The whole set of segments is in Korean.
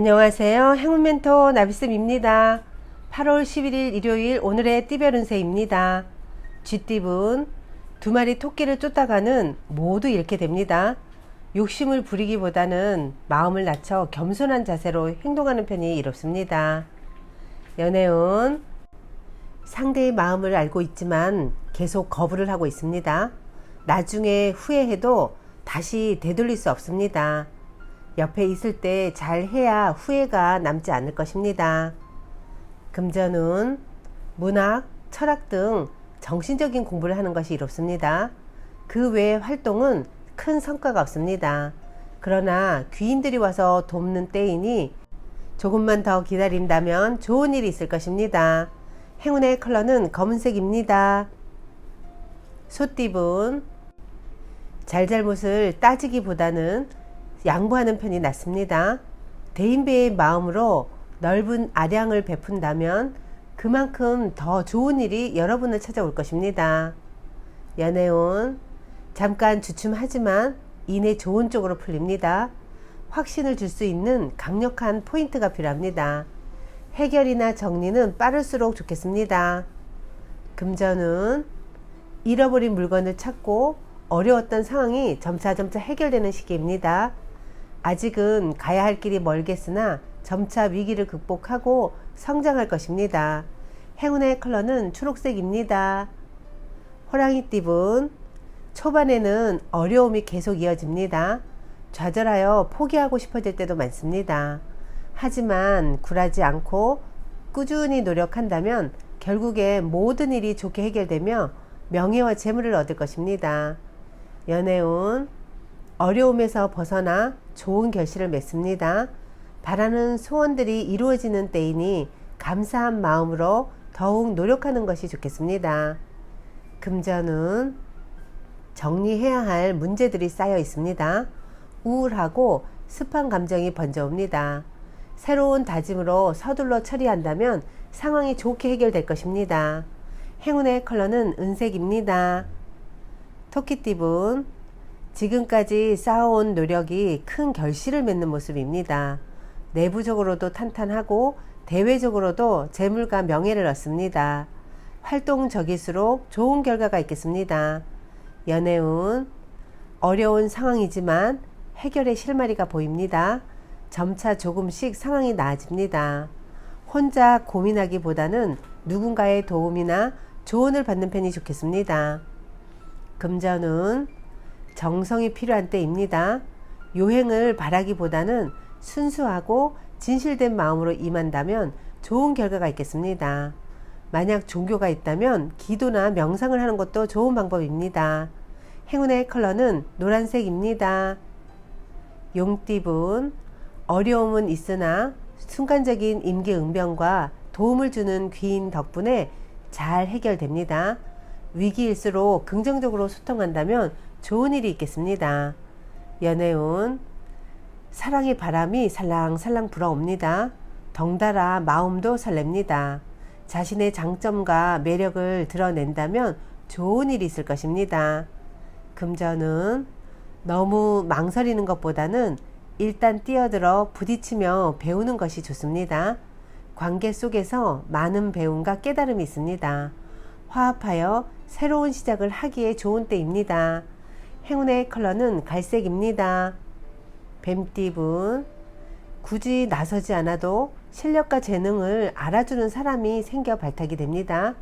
안녕하세요. 행운멘토 나비쌤입니다. 8월 11일 일요일 오늘의 띠별 운세입니다. 쥐띠분 두 마리 토끼를 쫓다가는 모두 잃게 됩니다. 욕심을 부리기보다는 마음을 낮춰 겸손한 자세로 행동하는 편이 이롭습니다. 연애운 상대의 마음을 알고 있지만 계속 거부를 하고 있습니다. 나중에 후회해도 다시 되돌릴 수 없습니다. 옆에 있을 때 잘해야 후회가 남지 않을 것입니다. 금전운 문학, 철학 등 정신적인 공부를 하는 것이 이롭습니다. 그 외의 활동은 큰 성과가 없습니다. 그러나 귀인들이 와서 돕는 때이니 조금만 더 기다린다면 좋은 일이 있을 것입니다. 행운의 컬러는 검은색입니다. 소띠분 잘잘못을 따지기보다는 양보하는 편이 낫습니다. 대인배의 마음으로 넓은 아량을 베푼다면 그만큼 더 좋은 일이 여러분을 찾아올 것입니다. 연애운 잠깐 주춤하지만 이내 좋은 쪽으로 풀립니다. 확신을 줄 수 있는 강력한 포인트가 필요합니다. 해결이나 정리는 빠를수록 좋겠습니다. 금전운 잃어버린 물건을 찾고 어려웠던 상황이 점차점차 해결되는 시기입니다. 아직은 가야 할 길이 멀겠으나 점차 위기를 극복하고 성장할 것입니다. 행운의 컬러는 초록색입니다. 호랑이띠분 초반에는 어려움이 계속 이어집니다. 좌절하여 포기하고 싶어질 때도 많습니다. 하지만 굴하지 않고 꾸준히 노력한다면 결국에 모든 일이 좋게 해결되며 명예와 재물을 얻을 것입니다. 연애운 어려움에서 벗어나 좋은 결실을 맺습니다. 바라는 소원들이 이루어지는 때이니 감사한 마음으로 더욱 노력하는 것이 좋겠습니다. 금전운 정리해야 할 문제들이 쌓여 있습니다. 우울하고 습한 감정이 번져옵니다. 새로운 다짐으로 서둘러 처리한다면 상황이 좋게 해결될 것입니다. 행운의 컬러는 은색입니다. 토끼띠분 지금까지 쌓아온 노력이 큰 결실을 맺는 모습입니다. 내부적으로도 탄탄하고 대외적으로도 재물과 명예를 얻습니다. 활동적일수록 좋은 결과가 있겠습니다. 연애운 어려운 상황이지만 해결의 실마리가 보입니다. 점차 조금씩 상황이 나아집니다. 혼자 고민하기보다는 누군가의 도움이나 조언을 받는 편이 좋겠습니다. 금전운 정성이 필요한 때입니다. 요행을 바라기보다는 순수하고 진실된 마음으로 임한다면 좋은 결과가 있겠습니다. 만약 종교가 있다면 기도나 명상을 하는 것도 좋은 방법입니다. 행운의 컬러는 노란색입니다. 용띠분 어려움은 있으나 순간적인 임기응변과 도움을 주는 귀인 덕분에 잘 해결됩니다. 위기일수록 긍정적으로 소통한다면 좋은 일이 있겠습니다. 연애운 사랑의 바람이 살랑살랑 불어옵니다. 덩달아 마음도 설렙니다. 자신의 장점과 매력을 드러낸다면 좋은 일이 있을 것입니다. 금전은 너무 망설이는 것보다는 일단 뛰어들어 부딪히며 배우는 것이 좋습니다. 관계 속에서 많은 배움과 깨달음이 있습니다. 화합하여 새로운 시작을 하기에 좋은 때입니다. 행운의 컬러는 갈색입니다. 뱀띠분 굳이 나서지 않아도 실력과 재능을 알아주는 사람이 생겨 발탁이 됩니다.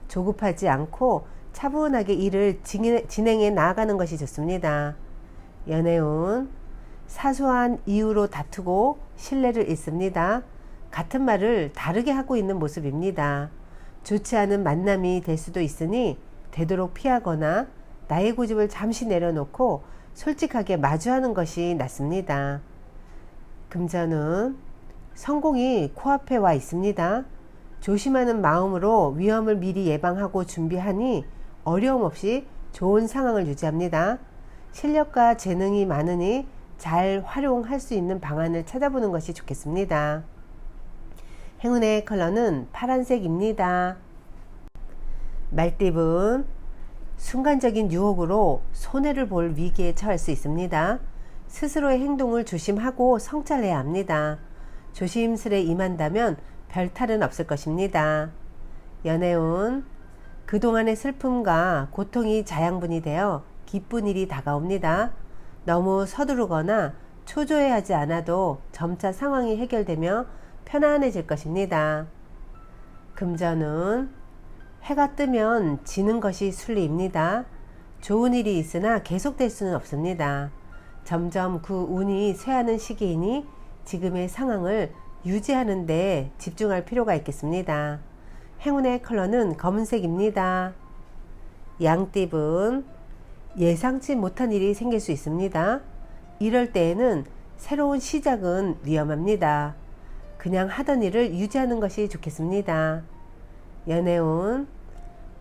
조급하지 않고 차분하게 일을 진행해 나아가는 것이 좋습니다. 연애운 사소한 이유로 다투고 신뢰를 잃습니다. 같은 말을 다르게 하고 있는 모습입니다. 좋지 않은 만남이 될 수도 있으니 되도록 피하거나 나의 고집을 잠시 내려놓고 솔직하게 마주하는 것이 낫습니다. 금전은 성공이 코앞에 와 있습니다. 조심하는 마음으로 위험을 미리 예방하고 준비하니 어려움 없이 좋은 상황을 유지합니다. 실력과 재능이 많으니 잘 활용할 수 있는 방안을 찾아보는 것이 좋겠습니다. 행운의 컬러는 파란색입니다. 말띠분 순간적인 유혹으로 손해를 볼 위기에 처할 수 있습니다. 스스로의 행동을 조심하고 성찰해야 합니다. 조심스레 임한다면 별 탈은 없을 것입니다. 연애운, 그동안의 슬픔과 고통이 자양분이 되어 기쁜 일이 다가옵니다. 너무 서두르거나 초조해하지 않아도 점차 상황이 해결되며 편안해질 것입니다. 금전운, 해가 뜨면 지는 것이 순리입니다. 좋은 일이 있으나 계속될 수는 없습니다. 점점 그 운이 쇠하는 시기이니 지금의 상황을 유지하는 데 집중할 필요가 있겠습니다. 행운의 컬러는 검은색입니다. 양띠분, 예상치 못한 일이 생길 수 있습니다. 이럴 때에는 새로운 시작은 위험합니다. 그냥 하던 일을 유지하는 것이 좋겠습니다. 연애운,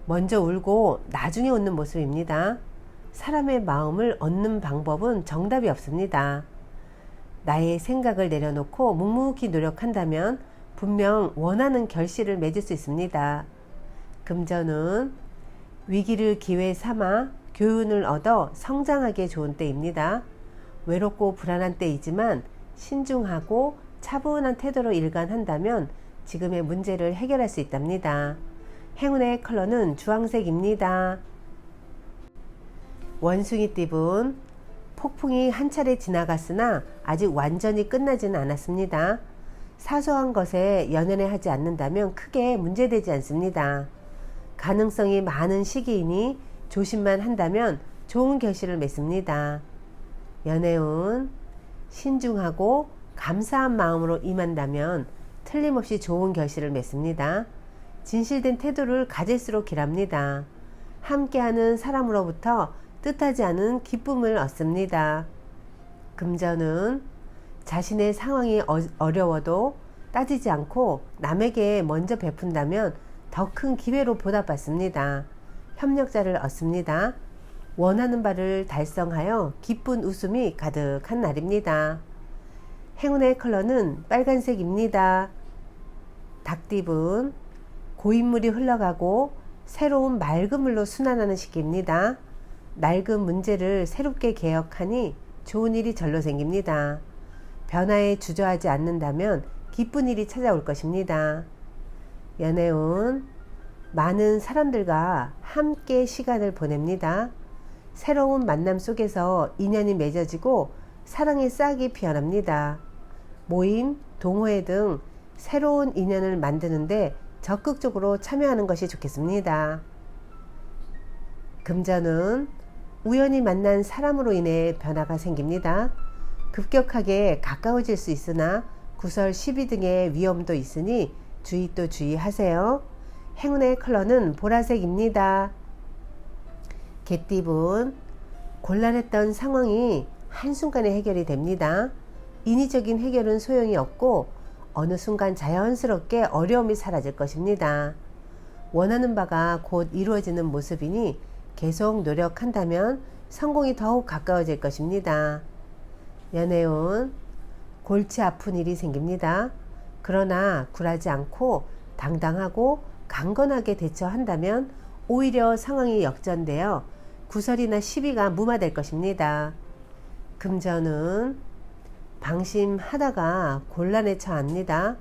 먼저 울고 나중에 웃는 모습입니다. 사람의 마음을 얻는 방법은 정답이 없습니다. 나의 생각을 내려놓고 묵묵히 노력한다면 분명 원하는 결실을 맺을 수 있습니다. 금전은 위기를 기회 삼아 교훈을 얻어 성장하기에 좋은 때입니다. 외롭고 불안한 때이지만 신중하고 차분한 태도로 일관한다면 지금의 문제를 해결할 수 있답니다. 행운의 컬러는 주황색입니다. 원숭이띠분, 폭풍이 한 차례 지나갔으나 아직 완전히 끝나지는 않았습니다. 사소한 것에 연연해 하지 않는다면 크게 문제되지 않습니다. 가능성이 많은 시기이니 조심만 한다면 좋은 결실을 맺습니다. 연애운, 신중하고 감사한 마음으로 임한다면 틀림없이 좋은 결실을 맺습니다. 진실된 태도를 가질수록 길합니다. 함께하는 사람으로부터 뜻하지 않은 기쁨을 얻습니다. 금전은 자신의 상황이 어려워도 따지지 않고 남에게 먼저 베푼다면 더 큰 기회로 보답받습니다. 협력자를 얻습니다. 원하는 바를 달성하여 기쁜 웃음이 가득한 날입니다. 행운의 컬러는 빨간색입니다. 닭띠분, 고인물이 흘러가고 새로운 맑은 물로 순환하는 시기입니다. 낡은 문제를 새롭게 개혁하니 좋은 일이 절로 생깁니다. 변화에 주저하지 않는다면 기쁜 일이 찾아올 것입니다. 연애운, 많은 사람들과 함께 시간을 보냅니다. 새로운 만남 속에서 인연이 맺어지고 사랑의 싹이 피어납니다. 모임, 동호회 등 새로운 인연을 만드는데 적극적으로 참여하는 것이 좋겠습니다. 금전은 우연히 만난 사람으로 인해 변화가 생깁니다. 급격하게 가까워질 수 있으나 구설, 시비 등의 위험도 있으니 주의 또 주의하세요. 행운의 컬러는 보라색입니다. 개띠분, 곤란했던 상황이 한순간에 해결이 됩니다. 인위적인 해결은 소용이 없고 어느 순간 자연스럽게 어려움이 사라질 것입니다. 원하는 바가 곧 이루어지는 모습이니 계속 노력한다면 성공이 더욱 가까워질 것입니다. 연애운, 골치 아픈 일이 생깁니다. 그러나 굴하지 않고 당당하고 강건하게 대처한다면 오히려 상황이 역전되어 구설이나 시비가 무마될 것입니다. 금전은 방심하다가 곤란에 처합니다.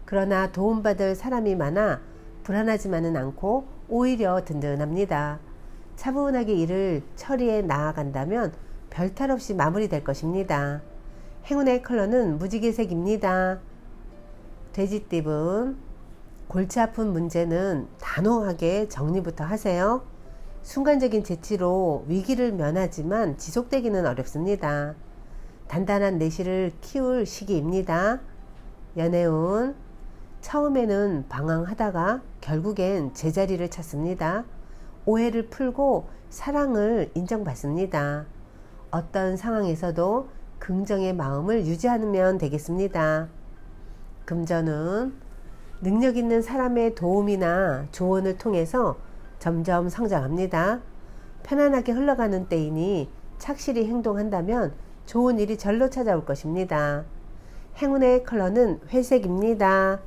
그러나 도움받을 사람이 많아 불안하지만은 않고 오히려 든든합니다. 차분하게 일을 처리해 나아간다면 별탈 없이 마무리될 것입니다. 행운의 컬러는 무지개색입니다. 돼지띠분, 골치 아픈 문제는 단호하게 정리부터 하세요. 순간적인 재치로 위기를 면하지만 지속되기는 어렵습니다. 단단한 내실을 키울 시기입니다. 연애운, 처음에는 방황하다가 결국엔 제자리를 찾습니다. 오해를 풀고 사랑을 인정받습니다. 어떤 상황에서도 긍정의 마음을 유지하면 되겠습니다. 금전은 능력 있는 사람의 도움이나 조언을 통해서 점점 성장합니다. 편안하게 흘러가는 때이니 착실히 행동한다면 좋은 일이 절로 찾아올 것입니다. 행운의 컬러는 회색입니다.